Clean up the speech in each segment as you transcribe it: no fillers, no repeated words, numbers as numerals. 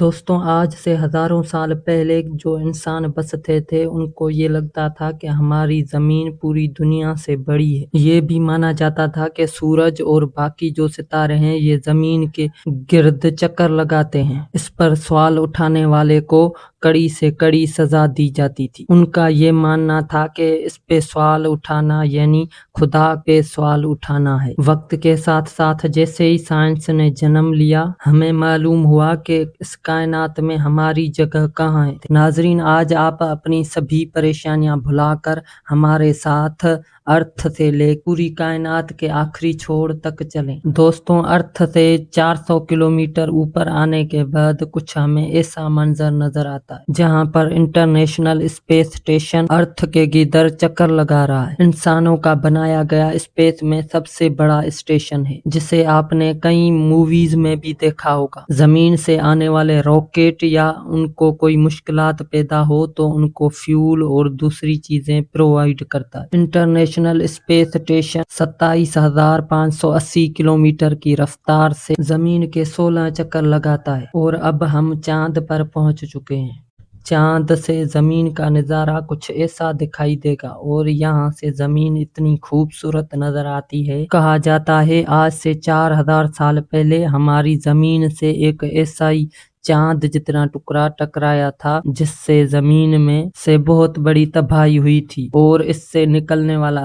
دوستوں آج سے ہزاروں سال پہلے جو انسان بستے تھے ان کو یہ لگتا تھا کہ ہماری زمین پوری دنیا سے بڑی ہے۔ یہ بھی مانا جاتا تھا کہ سورج اور باقی جو ستارے ہیں یہ زمین کے گرد چکر لگاتے ہیں۔ اس پر سوال اٹھانے والے کو کڑی سے کڑی سزا دی جاتی تھی۔ ان کا یہ ماننا تھا کہ اس پہ سوال اٹھانا یعنی خدا پہ سوال اٹھانا ہے۔ وقت کے ساتھ ساتھ جیسے ہی سائنس نے جنم لیا ہمیں معلوم ہوا کہ اس کائنات میں ہماری جگہ کہاں ہے۔ ناظرین آج آپ اپنی سبھی پریشانیاں بھلا کر ہمارے ساتھ ارتھ سے لے پوری کائنات کے آخری چھوڑ تک چلیں۔ دوستوں ارتھ سے 400 کلومیٹر اوپر آنے کے بعد کچھ ہمیں ایسا منظر نظر آتا ہے جہاں پر انٹرنیشنل اسپیس اسٹیشن ارتھ کے گیدر چکر لگا رہا ہے۔ انسانوں کا بنایا گیا اسپیس میں سب سے بڑا اسٹیشن ہے جسے آپ نے کئی موویز میں بھی دیکھا ہوگا۔ زمین سے آنے والے راکٹ یا ان کو کوئی مشکلات پیدا ہو تو ان کو فیول اور دوسری چیزیں پرووائڈ کرتا ہے۔ انٹرنیشنل اسپیس اسٹیشن 27,580 کلومیٹر کی رفتار سے زمین کے 16 چکر لگاتا ہے اور اب ہم چاند پر پہنچ چکے ہیں۔ چاند سے زمین کا نظارہ کچھ ایسا دکھائی دے گا اور یہاں سے زمین اتنی خوبصورت نظر آتی ہے۔ کہا جاتا ہے آج سے 4,000 سال پہلے ہماری زمین سے ایک ایسا ہی چاند جتنا ٹکڑا ٹکرایا تھا جس سے زمین میں سے بہت بڑی تباہی ہوئی تھی اور اس سے نکلنے والا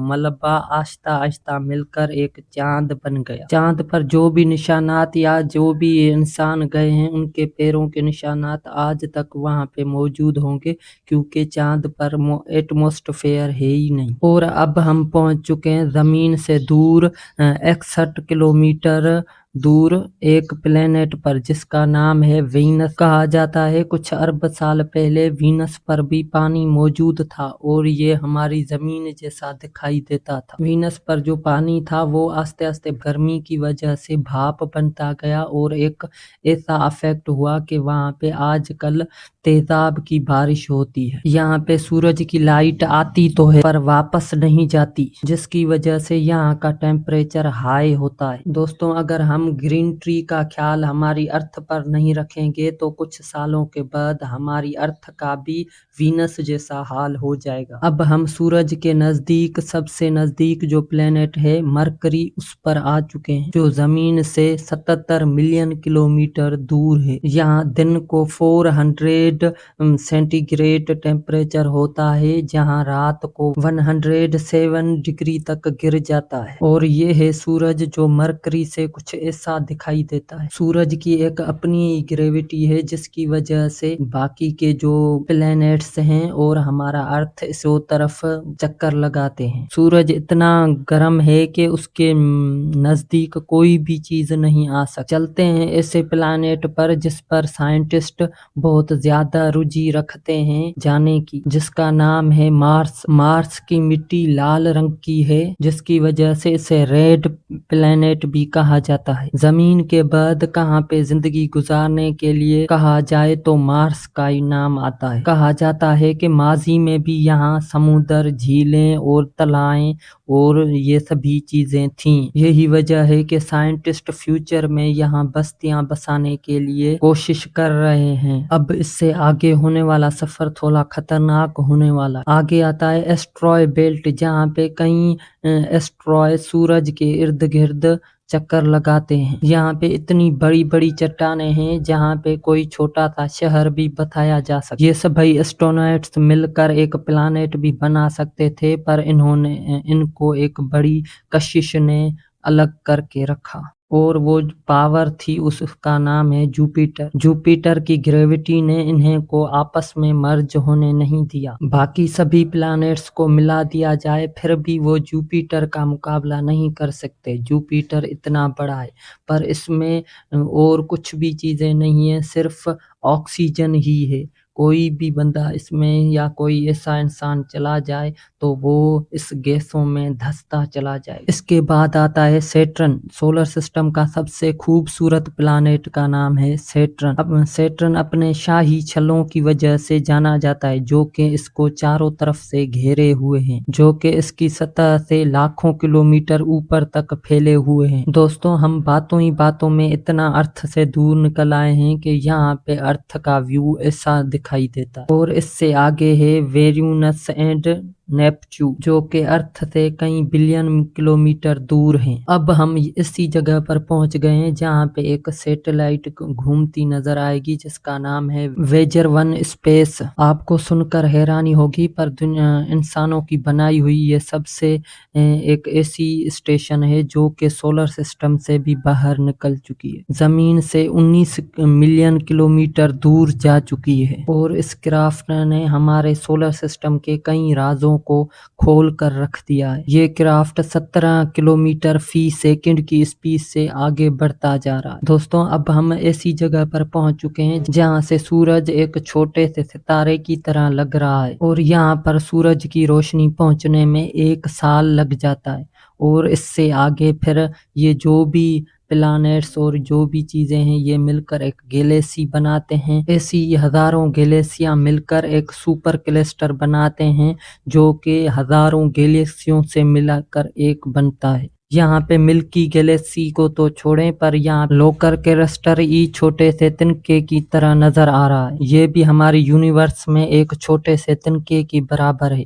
ملبہ آہستہ آہستہ مل کر ایک چاند بن گیا۔ چاند پر جو بھی نشانات یا جو بھی انسان گئے ہیں ان کے پیروں کے نشانات آج تک وہاں پہ موجود ہوں گے کیونکہ چاند پر ایٹماسفیئر ہے ہی نہیں۔ اور اب ہم پہنچ چکے ہیں زمین سے دور 61 کلومیٹر دور ایک پلینٹ پر جس کا نام ہے وینس۔ کہا جاتا ہے کچھ ارب سال پہلے وینس پر بھی پانی موجود تھا اور یہ ہماری زمین جیسا دکھائی دیتا تھا۔ وینس پر جو پانی تھا وہ آہستہ آہستہ گرمی کی وجہ سے بھاپ بنتا گیا اور ایک ایسا افیکٹ ہوا کہ وہاں پہ آج کل تیزاب کی بارش ہوتی ہے۔ یہاں پہ سورج کی لائٹ آتی تو ہے پر واپس نہیں جاتی جس کی وجہ سے یہاں کا ٹیمپریچر ہائی ہوتا ہے۔ دوستوں اگر ہم گرین ٹری کا خیال ہماری ارتھ پر نہیں رکھیں گے تو کچھ سالوں کے بعد ہماری ارتھ کا بھی وینس جیسا حال ہو جائے گا۔ اب ہم سورج کے نزدیک سب سے نزدیک جو پلینٹ ہے مرکری اس پر آ چکے ہیں جو زمین سے 77 ملین کلومیٹر دور ہے۔ یہاں دن کو 400 سینٹی گریڈ ٹیمپریچر ہوتا ہے جہاں رات کو 107 ڈگری تک گر جاتا ہے اور یہ ہے سورج جو مرکری سے کچھ ایسا دکھائی دیتا ہے۔ سورج کی ایک اپنی گریوٹی ہے جس کی وجہ سے باقی کے جو پلینٹس ہیں اور ہمارا ارتھ اس طرف چکر لگاتے ہیں۔ سورج اتنا گرم ہے کہ اس کے نزدیک کوئی بھی چیز نہیں آ سکتی۔ چلتے ہیں ایسے پلانٹ پر جس پر سائنٹسٹ بہت زیادہ رجی رکھتے ہیں جانے کی جس کا نام ہے مارس۔ مارس کی مٹی لال رنگ کی ہے جس کی وجہ سے اسے ریڈ پلینٹ بھی کہا جاتا ہے۔ زمین کے بعد کہاں پہ زندگی گزارنے کے لیے کہا جائے تو مارس کا ہی نام آتا ہے۔ کہا جاتا ہے کہ ماضی میں بھی یہاں سمندر، جھیلیں اور تالائیں اور یہ سبھی چیزیں تھیں۔ یہی وجہ ہے کہ سائنٹسٹ فیوچر میں یہاں بستیاں بسانے کے لیے کوشش کر رہے ہیں۔ اب اس سے آگے ہونے والا سفر تھوڑا خطرناک ہونے والا۔ آگے آتا ہے ایسٹرائڈ بیلٹ جہاں پہ کئی ایسٹرائڈ سورج کے ارد گرد چکر لگاتے ہیں۔ یہاں پہ اتنی بڑی بڑی چٹانیں ہیں جہاں پہ کوئی چھوٹا سا شہر بھی بتایا جا سکتا۔ یہ سبھی ایسٹرونٹس مل کر ایک پلانٹ بھی بنا سکتے تھے پر ان کو ایک بڑی کشش نے الگ کر کے رکھا اور وہ پاور تھی اس کا نام ہے جوپیٹر۔ جوپیٹر کی گریوٹی نے انہیں کو آپس میں مرج ہونے نہیں دیا۔ باقی سبھی پلانٹس کو ملا دیا جائے پھر بھی وہ جوپیٹر کا مقابلہ نہیں کر سکتے۔ جوپیٹر اتنا بڑا ہے پر اس میں اور کچھ بھی چیزیں نہیں ہیں صرف آکسیجن ہی ہے۔ کوئی بھی بندہ اس میں یا کوئی ایسا انسان چلا جائے تو وہ اس گیسوں میں دھستا چلا جائے۔ اس کے بعد آتا ہے سیٹرن۔ سولر سسٹم کا سب سے خوبصورت پلانیٹ کا نام ہے سیٹرن۔ سیٹرن اپنے شاہی چھلوں کی وجہ سے جانا جاتا ہے، جو کہ اس کو چاروں طرف سے گھیرے ہوئے ہیں، جو کہ اس کی سطح سے لاکھوں کلومیٹر اوپر تک پھیلے ہوئے ہیں۔ دوستوں، ہم باتوں ہی باتوں میں اتنا ارتھ سے دور نکل آئے ہیں کہ یہاں پہ ارتھ کا ویو ایسا دکھائی دیتا ہے۔ اور اس سے آگے ہے ویرونس اینڈ نیپچو، جو کہ ارتھ سے کئی بلین کلومیٹر دور ہیں۔ اب ہم اسی جگہ پر پہنچ گئے ہیں جہاں پہ ایک سیٹلائٹ گھومتی نظر آئے گی جس کا نام ہے ویجر 1 اسپیس۔ آپ کو سن کر حیرانی ہوگی، پر انسانوں کی بنائی ہوئی یہ سب سے ایک ایسی اسٹیشن ہے جو کہ سولر سسٹم سے بھی باہر نکل چکی ہے، زمین سے 19 ملین کلومیٹر دور جا چکی ہے، اور اس کرافٹ نے ہمارے سولر سسٹم کے کئی رازوں کو کھول کر رکھ دیا ہے۔ یہ کرافٹ 17 کلومیٹر فی سیکنڈ کی اسپیڈ سے آگے بڑھتا جا رہا ہے۔ دوستوں، اب ہم ایسی جگہ پر پہنچ چکے ہیں جہاں سے سورج ایک چھوٹے سے ستارے کی طرح لگ رہا ہے، اور یہاں پر سورج کی روشنی پہنچنے میں 1 سال لگ جاتا ہے، اور اس سے آگے پھر یہ جو بھی پلانیٹس اور جو بھی چیزیں ہیں یہ مل کر ایک گیلیکسی بناتے ہیں۔ ایسی ہزاروں گیلیکسیاں مل کر ایک سپر کلسٹر بناتے ہیں جو کہ ہزاروں گیلیکسیوں سے ملا کر ایک بنتا ہے۔ یہاں پہ ملکی گیلیکسی کو تو چھوڑیں، پر یہاں لوکر کلسٹر ہی چھوٹے سے تنکے کی طرح نظر آ رہا ہے۔ یہ بھی ہماری یونیورس میں ایک چھوٹے سے تنکے کی برابر ہے۔